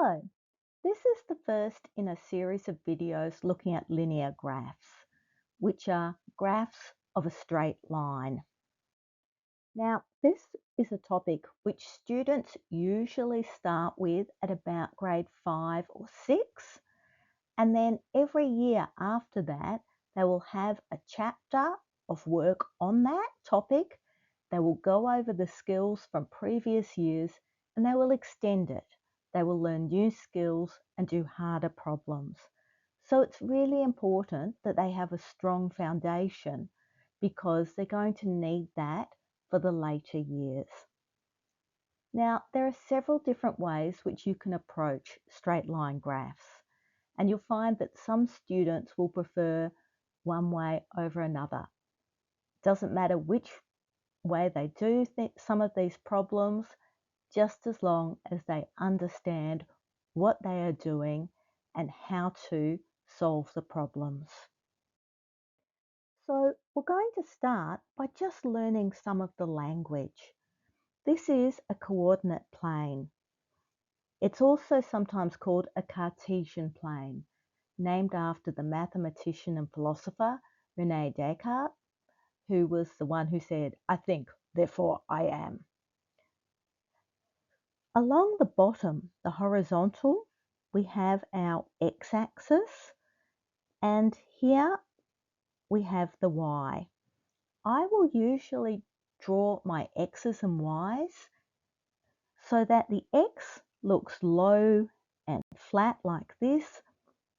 Hello, this is the first in a series of videos looking at linear graphs, which are graphs of a straight line. Now, this is a topic which students usually start with at about grade 5 or 6, and then every year after that, they will have a chapter of work on that topic. They will go over the skills from previous years and they will extend it. They will learn new skills and do harder problems. So it's really important that they have a strong foundation because they're going to need that for the later years. Now, there are several different ways which you can approach straight line graphs, and you'll find that some students will prefer one way over another. It doesn't matter which way they do some of these problems, just as long as they understand what they are doing and how to solve the problems. So we're going to start by just learning some of the language. This is a coordinate plane. It's also sometimes called a Cartesian plane, named after the mathematician and philosopher René Descartes, who was the one who said, "I think, therefore I am." Along the bottom, the horizontal, we have our x-axis, and here we have the y. I will usually draw my x's and y's so that the x looks low and flat like this.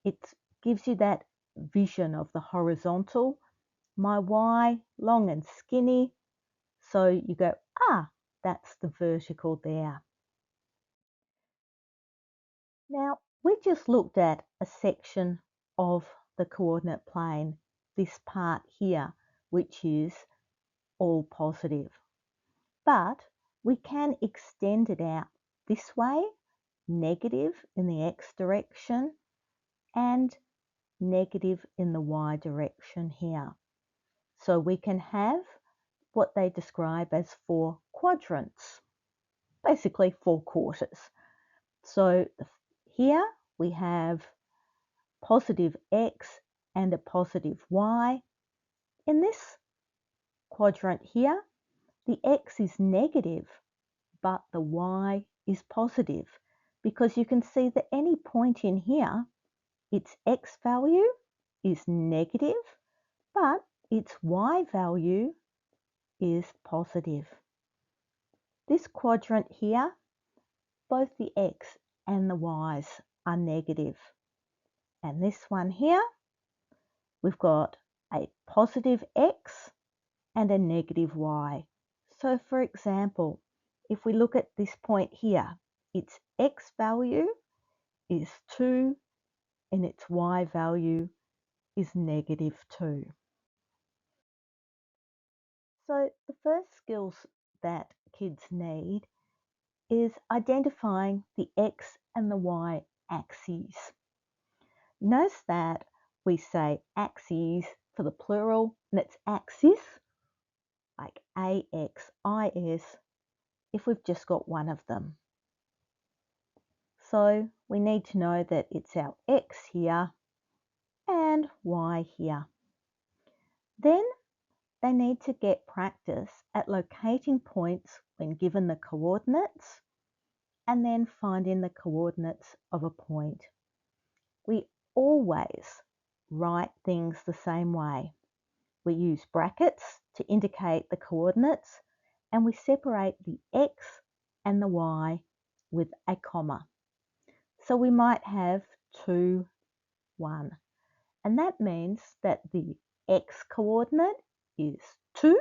It gives you that vision of the horizontal. My y, long and skinny, so you go, that's the vertical there. Now, we just looked at a section of the coordinate plane, this part here, which is all positive. But we can extend it out this way, negative in the x direction and negative in the y direction here. So we can have what they describe as 4 quadrants, basically 4 quarters. So here we have positive x and a positive y. In this quadrant here, the x is negative, but the y is positive, because you can see that any point in here, its x value is negative, but its y value is positive. This quadrant here, both the x and the y's are negative. And this one here, we've got a positive x and a negative y. So for example, if we look at this point here, its x value is 2 and its y value is negative 2. So the first skills that kids need is identifying the x and the y axes. Notice that we say axes for the plural and it's axis, like A-X-I-S, if we've just got one of them. So we need to know that it's our x here and y here. Then they need to get practice at locating points when given the coordinates and then finding the coordinates of a point. We always write things the same way. We use brackets to indicate the coordinates and we separate the x and the y with a comma. So we might have 2, 1. And that means that the x coordinate is 2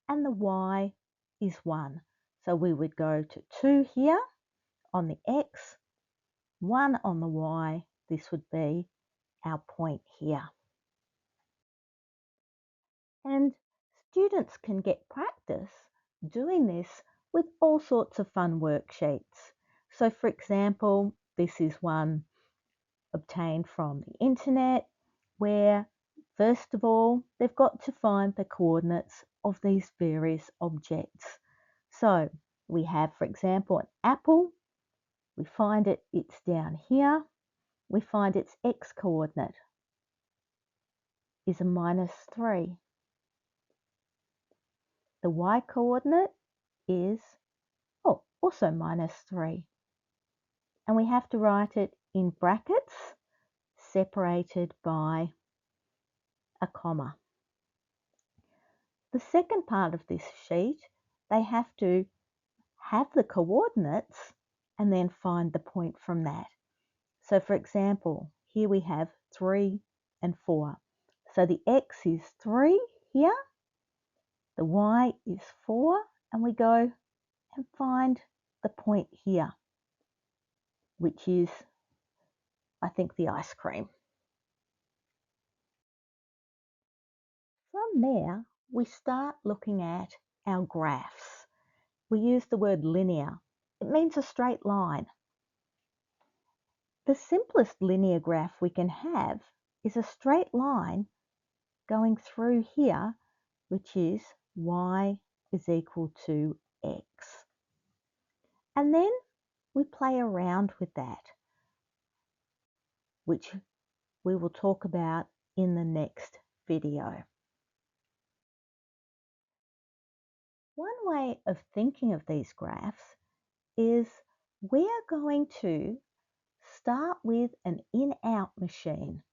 and the y is 1. So we would go to 2 here on the x, 1 on the y. This would be our point here. And students can get practice doing this with all sorts of fun worksheets. So for example, this is one obtained from the internet where first of all they've got to find the coordinates of these various objects. So we have, for example, an apple We find it's down here. We find its x-coordinate is a -3. The y-coordinate is also -3. And we have to write it in brackets separated by a comma. The second part of this sheet, they have to have the coordinates and then find the point from that. So for example, here we have 3 and 4. So the x is 3 here, the y is 4, and we go and find the point here, which is, I think, the ice cream. From there, we start looking at our graphs. We use the word linear. It means a straight line. The simplest linear graph we can have is a straight line going through here, which is y is equal to x. And then we play around with that, which we will talk about in the next video. One way of thinking of these graphs is we are going to start with an in-out machine.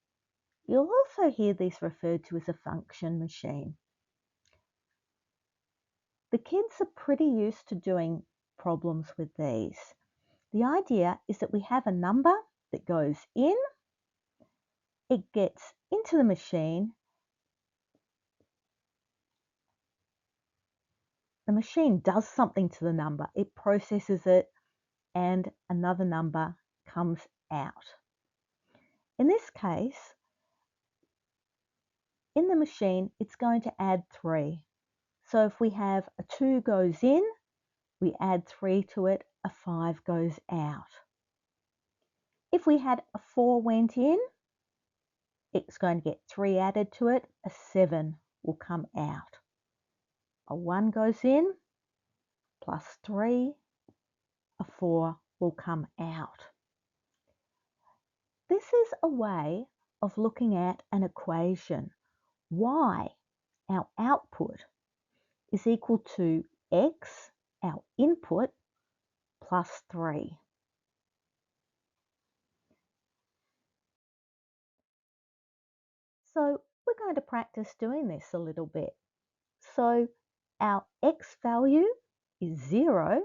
You'll also hear this referred to as a function machine. The kids are pretty used to doing problems with these. The idea is that we have a number that goes in, it gets into the machine, the machine does something to the number, it processes it, and another number comes out. In this case, in the machine, it's going to add 3. So if we have a 2 goes in, we add 3 to it, a 5 goes out. If we had a 4 went in, it's going to get 3 added to it, a 7 will come out. A 1 goes in, plus 3, a 4 will come out. This is a way of looking at an equation. Y, our output, is equal to x, our input, plus 3. So we're going to practice doing this a little bit. So our x value is 0.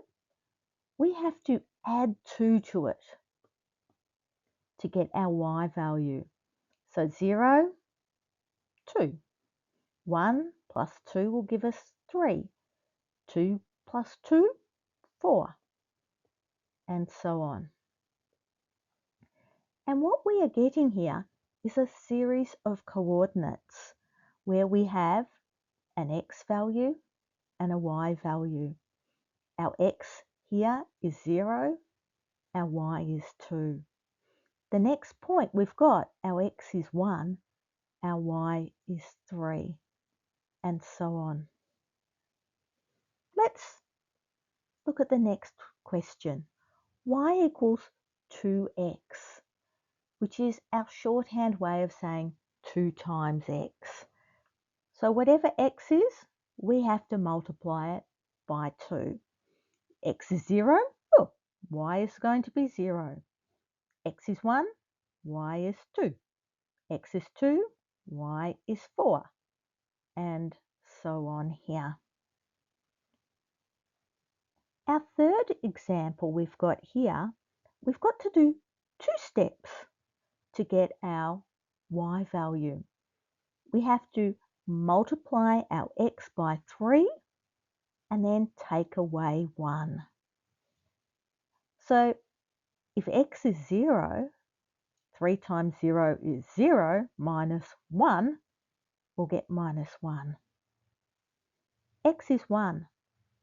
We have to add 2 to it to get our y value. So 0, 2. 1 plus 2 will give us 3. 2 plus 2, 4. And so on. And what we are getting here is a series of coordinates where we have an x value and a y value. Our x here is 0, our y is 2. The next point we've got, our x is 1, our y is 3, and so on. Let's look at the next question. Y equals 2x, which is our shorthand way of saying 2 times x. So whatever x is, we have to multiply it by 2. X is 0, y is going to be 0. X is 1, y is 2. X is 2, y is 4. And so on here. Our third example we've got here, we've got to do 2 steps to get our y value. We have to multiply our x by 3 and then take away 1. So if x is 0, 3 times 0 is 0, minus 1, we'll get minus 1. X is 1,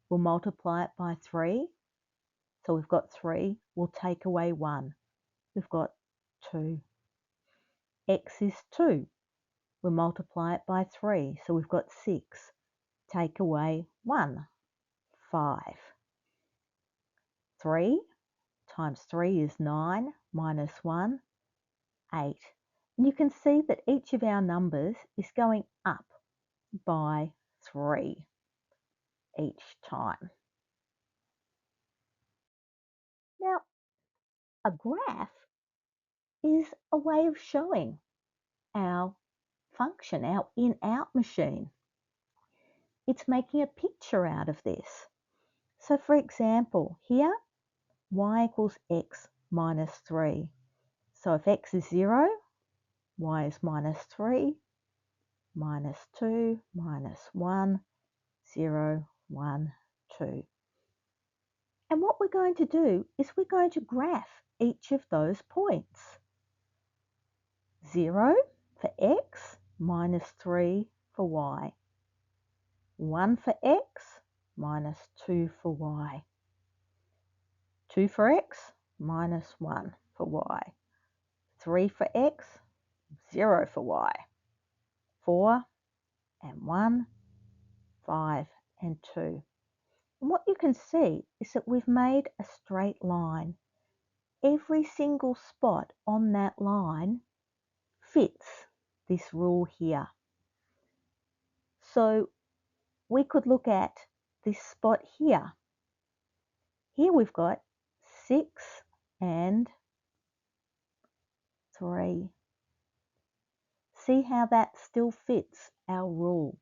we'll multiply it by 3. So we've got 3, we'll take away 1. We've got 2. X is 2, we'll multiply it by 3. So we've got 6. Take away 1, 5. 3 times 3 is 9, minus 1, 8. And you can see that each of our numbers is going up by 3 each time. Now, a graph is a way of showing our function, our in-out machine. It's making a picture out of this. So for example, here, y equals x minus 3. So if x is 0, y is minus 3, minus 2, minus 1, 0, 1, 2. And what we're going to do is we're going to graph each of those points. 0 for x, minus 3 for y. 1 for x, minus 2 for y. 2 for x, minus 1 for y. 3 for x, 0 for y. 4 and 1, 5 and 2. And what you can see is that we've made a straight line. Every single spot on that line fits this rule here. So we could look at this spot here. Here we've got 6 and 3. See how that still fits our rule.